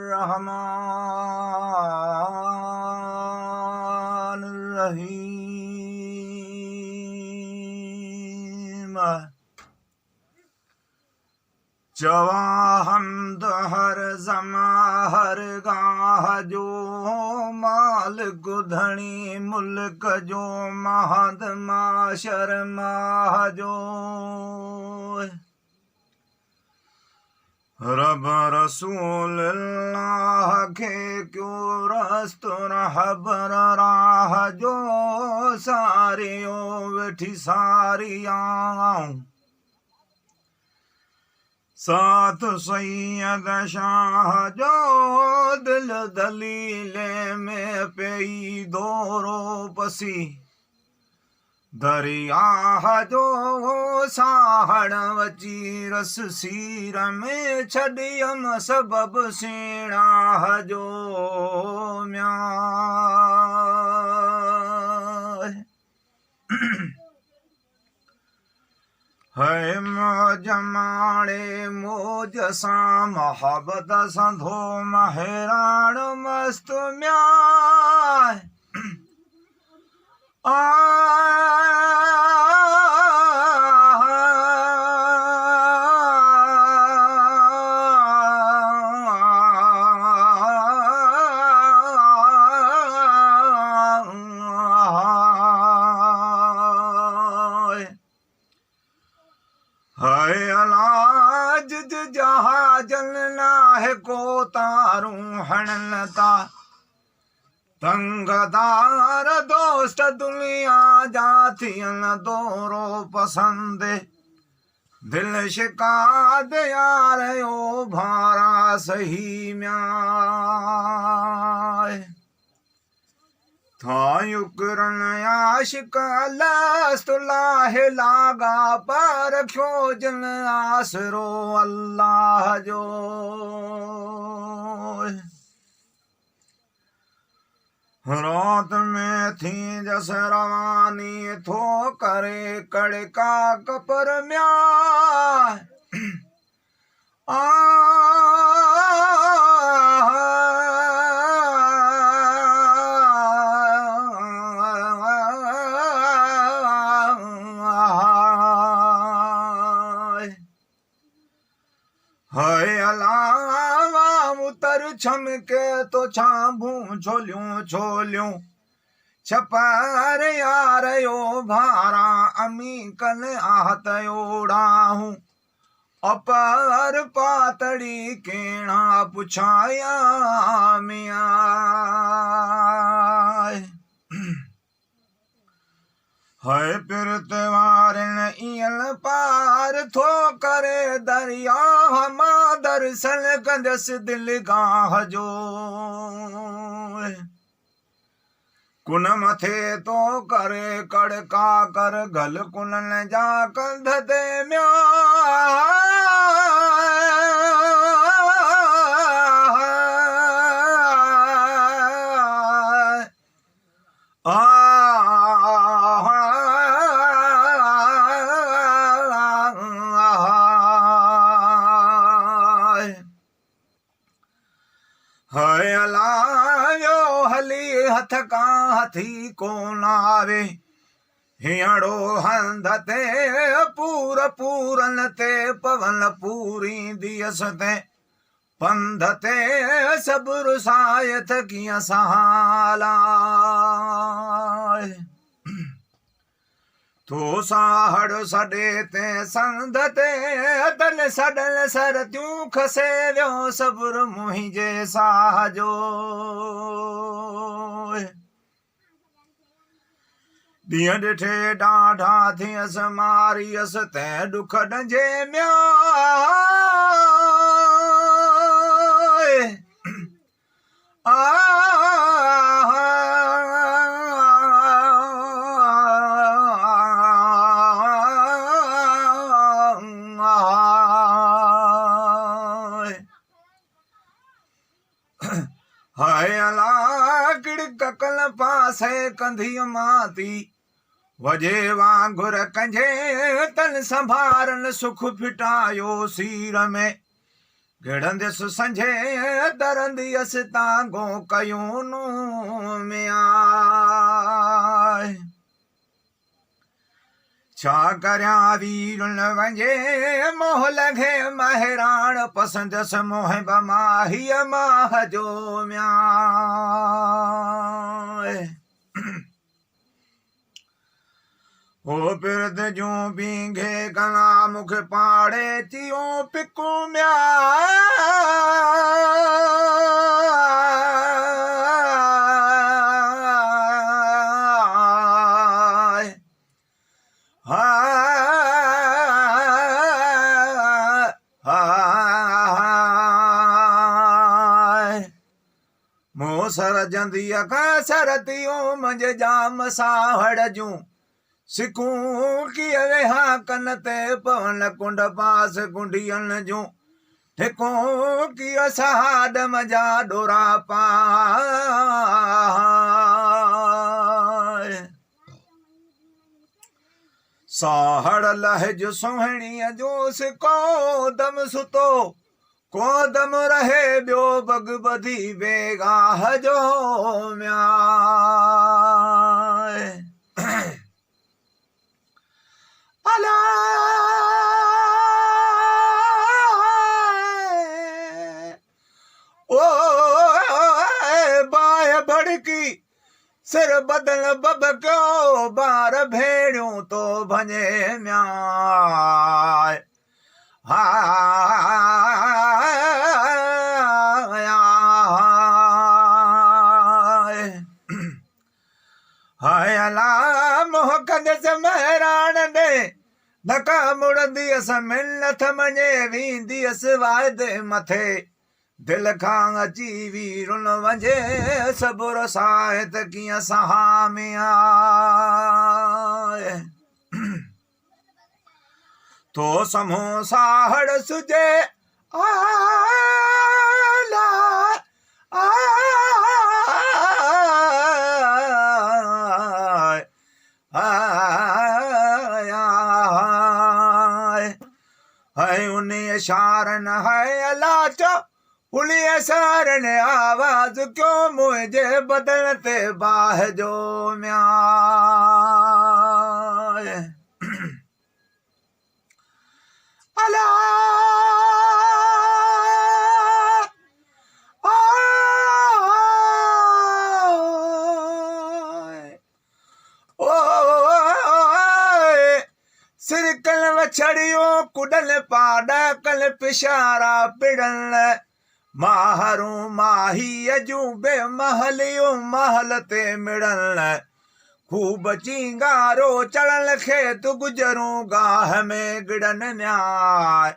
रहमान जवा हमद हर ज़मा हर गाह जो मालिक धणी मुल्क जो महद माशर माह जो रब रसूल अल्लाह के क्यों रस्त रहबर राह जो सारियो वेठी सारियां साथ सैयद शाह जो दिल दलीले में पेई दोरो पसी दरिया जो साहड़ वची रस सीर में छड़ियम सबब सीणा जो म्यां है मौज माणे मौज सां मोहब्बत संधो महराण मस्त म्यां है अलाज जहाजन नाहे को तारूं हणनता तंगदार दोस्त दुनिया जाथियन दोरो पसंद दिल शिकाद यार यो भारा सही म्याय था युकरन आशिक लस्तुलाहे लागा पर खोजन आसरो अल्लाह जो रात में थी जस रवानी थो करे कड़का कपर म्या है अलावा उतर छमके तो छाभूं छोलियूं छोलियूं छपर यार यो भारा अमी कल आहत ओढ़ाहूं अपर पातड़ी केणा पुछाया मिया है पिरतवारन इयल पार थो करे दरिया मां दरसल कंदस दिल गाह जो कुन मथे तो करे कड़का कर गल कुनन जा कंध ते म्या है अलायो हली हथ का हथी को नावे हियड़ो हंध ते पूर पूरन ते पवन पूरी दियस ते पंध ते सब्र सायथ किया सहाला तो साहड़ सडे ते संध ते दल सडल सर त्यूं खसे व्यो सब्र मुहिंजे साह जो ॾींहं ॾिठे ॾाढा थियस मारियस तै ॾुख ॾंजे म्या हाय अला किड़क कल पासे कंधी माती वजे वांगुर कंझे तन संभारन सुख फिटायो सीर में गिड़ंदस संझे दरंदियस तांगो कयूं में आए छा करया वीरुन वंजे मोह लगे महराण पसंदस मोह बमाही माह जो म्याए ओ पिरद जूं बींघे गला मुख पाड़े चियो पिकू म्या मोसर जंदिया का सरतियों मंज जाम साहड़ जूं सिकूं की वेहा कन ते पवन कुंड पास कुंडियन जूं ठिकों की सहाड मजा डोरा पाए साहड़ लहज सोहणीअ जो सिको दम सुतो को दम रहे बियो बग बधी बेगाह जो म्याए अला ओ बाय भड़की सिर बदल बब क्यों बार भेड़ियों तो भजे म्याए हाय अला मोह कंदस महराण ने धका मुड़ंदीअस मिलथ मञे वींदीअस वाइदे मथे दिल खां अची वीरुन वंझे सबुर साहित कीअं सहा में आए तो समो साहड़ सुजे आला है उन्हें शारन है अलाचो पुलिय सारन आवाज क्यों मुझे बदलते बाह जो म्याए अला सिरकल वछड़ियों कुडल पाड़ा कल पिशारा पिड़ल माहरू माही अजूबे महलियों महल ते मिड़ल खूब चिंगारो चढ़ल खेत गुजरूं गाह में गिड़न न्याय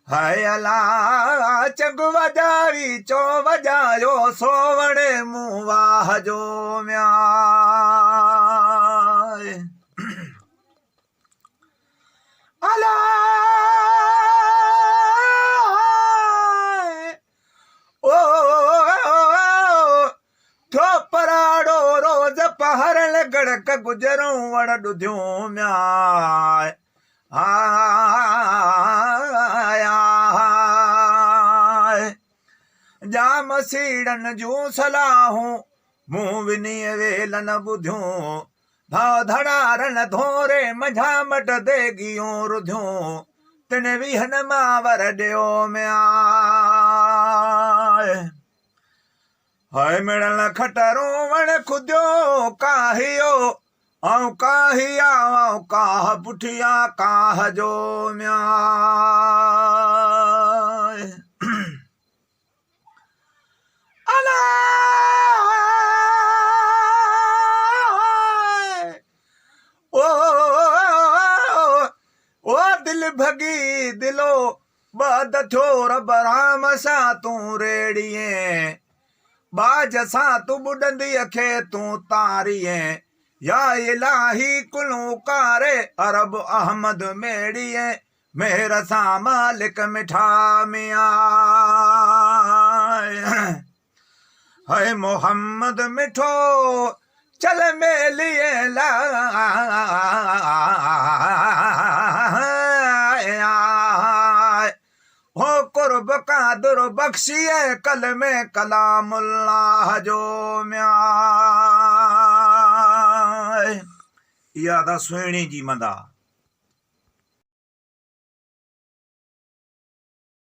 हाय अला चग वजावी चो वजायो सोवड़े मुँह वाह जो म्याए अला ओ थो पराड़ो रोज पहरल गड़क गुजरूं वड़ ॾुधियूं म्याए जाम सीड़न जूं सलाहूं मुंह विनी वेलन बुधियूं भाव धड़ारन धोरे मझा मट देगियूं रुधियूं तिन विहन मावर ॾियो में आए हाय मिड़न खटरूं वण खुदियो काहियो ऐं काहिया ऐं काह पुठिया काह जो म्याए अला ओ दिल भगी दिलो बद थो रब राम सां तूं रेड़िए बाज सां तूं बुॾंदी खे तूं तारीए या इलाही कुलूं कारे अरब अहमद मेड़िए मेहर सां मालिक मिठा में आए है मोहम्मद मिठो चल मेलिए ला हो कुर्ब कादर बख्शिए कल में कलामुल्लाह जो म्या यादा सुहिणी जी मंदा